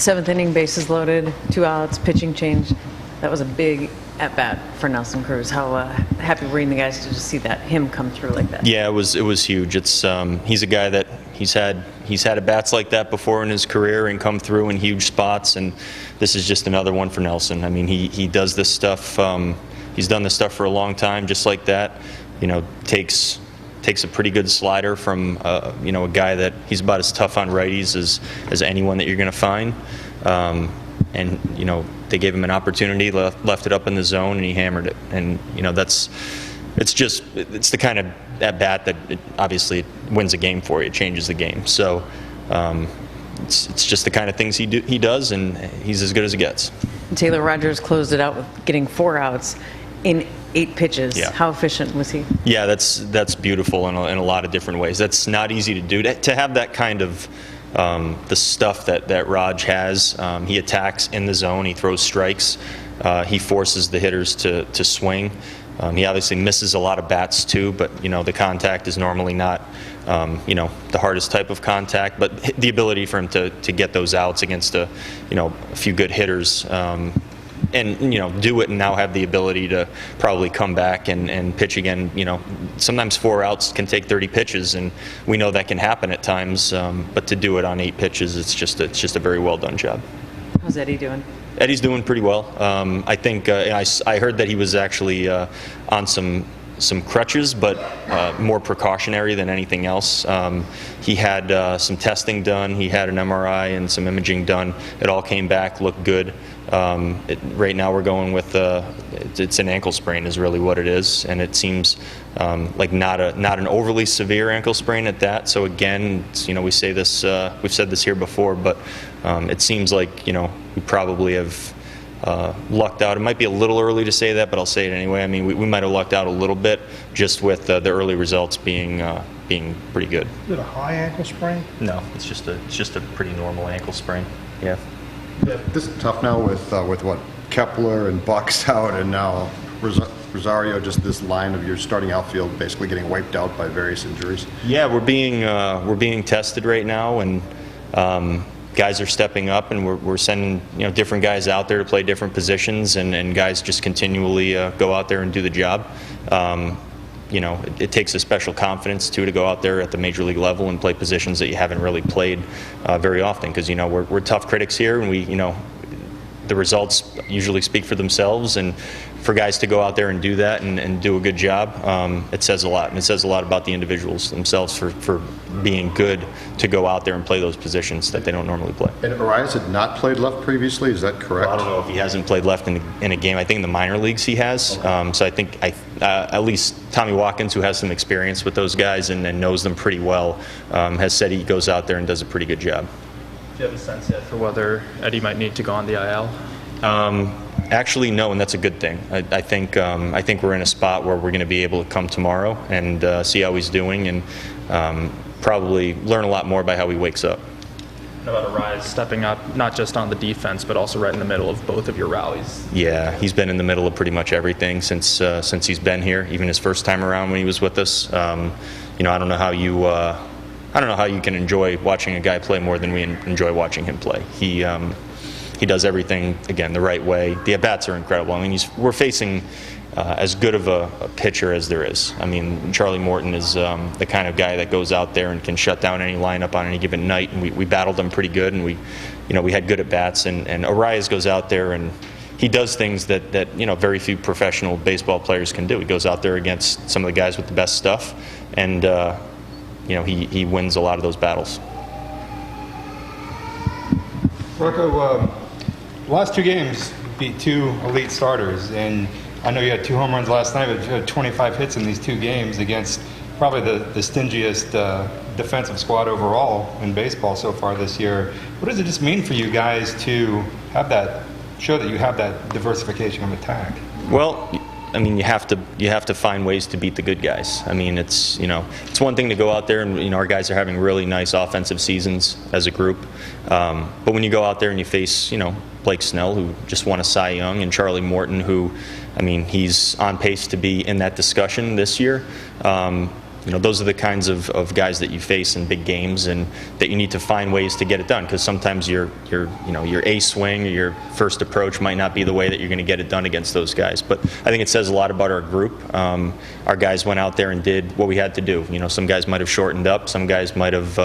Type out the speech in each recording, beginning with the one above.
Seventh inning, bases loaded, 2 outs, pitching change. That was a big at-bat for Nelson Cruz. How happy were you and the guys to just see him come through like that? Yeah, it was huge. It's he's a guy that he's had at-bats like that before in his career and come through in huge spots, and this is just another one for Nelson. I mean, he does this stuff. He's done this stuff for a long time, just like that. Takes a pretty good slider from a guy that he's about as tough on righties as anyone that you're going to find. And they gave him an opportunity, left it up in the zone, and he hammered it. And it's the kind of at bat that obviously wins a game for you. It changes the game. So it's just the kind of things he does, and he's as good as it gets. Taylor Rogers closed it out with getting 4 outs in 8 pitches. Yeah. How efficient was he? Yeah, that's beautiful in a lot of different ways. That's not easy to do. To have that kind of the stuff that Raj has. He attacks in the zone. He throws strikes. He forces the hitters to swing. He obviously misses a lot of bats too, but the contact is normally not the hardest type of contact. But the ability for him to get those outs against a few good hitters. And do it and now have the ability to probably come back and pitch again. Sometimes 4 outs can take 30 pitches, and we know that can happen at times. But to do it on 8 pitches, it's just a very well done job. How's Eddie doing? Eddie's doing pretty well. I think I heard that he was actually on some crutches, but more precautionary than anything else. He had some testing done. He had an MRI and some imaging done. It all came back, looked good. Right now we're going with it's an ankle sprain is really what it is, and it seems like not an overly severe ankle sprain at that. So again, we say this, we've said this here before, but it seems like we probably have lucked out. It might be a little early to say that, but I'll say it anyway. I mean, we might have lucked out a little bit just with the early results being pretty good. Is it a high ankle sprain? No, it's just a pretty normal ankle sprain. Yeah. This is tough now with what Kepler and Buck's out, and now Rosario. Just this line of your starting outfield basically getting wiped out by various injuries. Yeah, we're being tested right now, and guys are stepping up, and we're sending different guys out there to play different positions, and guys just continually go out there and do the job. It takes a special confidence too to go out there at the major league level and play positions that you haven't really played very often, because we're tough critics here, and the results usually speak for themselves, and for guys to go out there and do that and do a good job, it says a lot. And it says a lot about the individuals themselves for being good to go out there and play those positions that they don't normally play. And Arias had not played left previously, is that correct? Well, I don't know if he hasn't played left in a game. I think in the minor leagues he has. Okay. So I think at least Tommy Watkins, who has some experience with those guys and knows them pretty well, has said he goes out there and does a pretty good job. Do you have a sense yet for whether Eddie might need to go on the IL? Actually, no, and that's a good thing. I think we're in a spot where we're going to be able to come tomorrow and see how he's doing, and probably learn a lot more by how he wakes up. What about Arias stepping up, not just on the defense, but also right in the middle of both of your rallies? Yeah, he's been in the middle of pretty much everything since he's been here, even his first time around when he was with us. I don't know how you can enjoy watching a guy play more than we enjoy watching him play. He does everything, again, the right way. The at-bats are incredible. I mean, we're facing as good of a pitcher as there is. I mean, Charlie Morton is the kind of guy that goes out there and can shut down any lineup on any given night, and we battled him pretty good, and we had good at-bats. And Arias goes out there and he does things that very few professional baseball players can do. He goes out there against some of the guys with the best stuff, and he wins a lot of those battles. Rocco, last 2 games beat 2 elite starters, and I know you had 2 home runs last night, but you had 25 hits in these 2 games against probably the stingiest defensive squad overall in baseball so far this year. What does it just mean for you guys to have show that you have that diversification of attack? Well, I mean, you have to find ways to beat the good guys. I mean, it's one thing to go out there and our guys are having really nice offensive seasons as a group, but when you go out there and you face Blake Snell, who just won a Cy Young, and Charlie Morton, who, I mean, he's on pace to be in that discussion this year. those are the kinds of guys that you face in big games, and that you need to find ways to get it done, because sometimes your A swing or your first approach might not be the way that you're going to get it done against those guys. But I think it says a lot about our group. Our guys went out there and did what we had to do. Some guys might have shortened up, some guys might have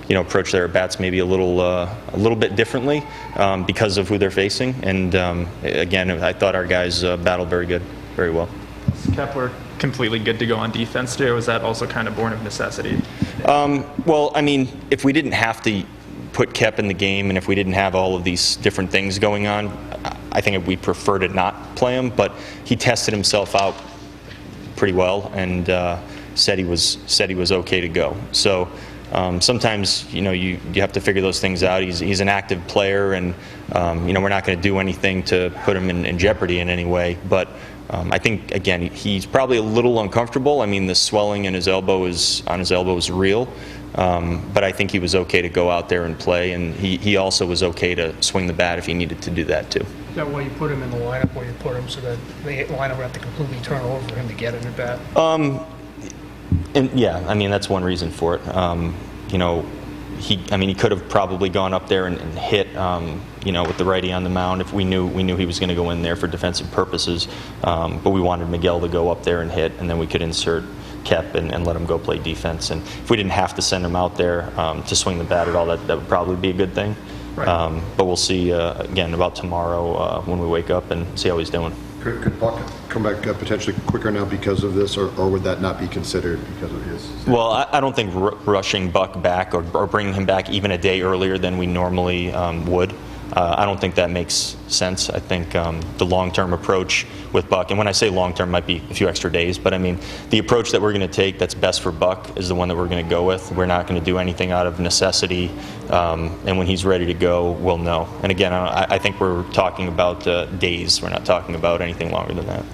approached their bats maybe a little bit differently because of who they're facing. And again, I thought our guys battled very well. Is Kepler completely good to go on defense too? Or was that also kind of born of necessity? Well, I mean, if we didn't have to put Kep in the game, and if we didn't have all of these different things going on, I think we prefer to not play him. But he tested himself out pretty well, and said he was okay to go. So sometimes you have to figure those things out. He's an active player, and we're not going to do anything to put him in jeopardy in any way. But I think, again, he's probably a little uncomfortable. I mean, the swelling in his elbow is real. But I think he was okay to go out there and play, and he also was okay to swing the bat if he needed to do that too. Is that why you put him in the lineup where you put him, so that the lineup would have to completely turn over for him to get in at bat? And yeah, I mean, that's one reason for it. He could have probably gone up there and hit, with the righty on the mound if we knew he was going to go in there for defensive purposes. But we wanted Miguel to go up there and hit, and then we could insert Kep and let him go play defense. And if we didn't have to send him out there to swing the bat at all, that would probably be a good thing. Right. But we'll see again about tomorrow when we wake up and see how he's doing. Could Buck come back potentially quicker now because of this, or would that not be considered because of his? Well, I don't think rushing Buck back or bringing him back even a day earlier than we normally would. I don't think that makes sense. I think the long-term approach with Buck, and when I say long-term, might be a few extra days, but I mean the approach that we're going to take that's best for Buck is the one that we're going to go with. We're not going to do anything out of necessity, and when he's ready to go, we'll know. And again, I think we're talking about days. We're not talking about anything longer than that.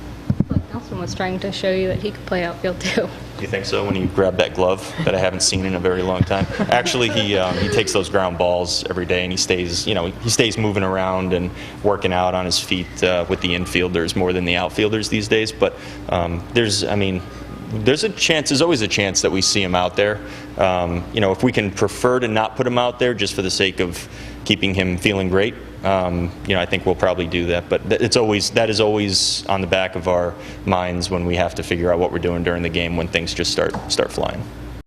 Nelson was trying to show you that he could play outfield too. You think so? When he grabbed that glove that I haven't seen in a very long time. Actually, he takes those ground balls every day, and he stays moving around and working out on his feet with the infielders more than the outfielders these days. But there's a chance. There's always a chance that we see him out there. If we can prefer to not put him out there just for the sake of keeping him feeling great, I think we'll probably do that. But that is always on the back of our minds when we have to figure out what we're doing during the game when things just start flying.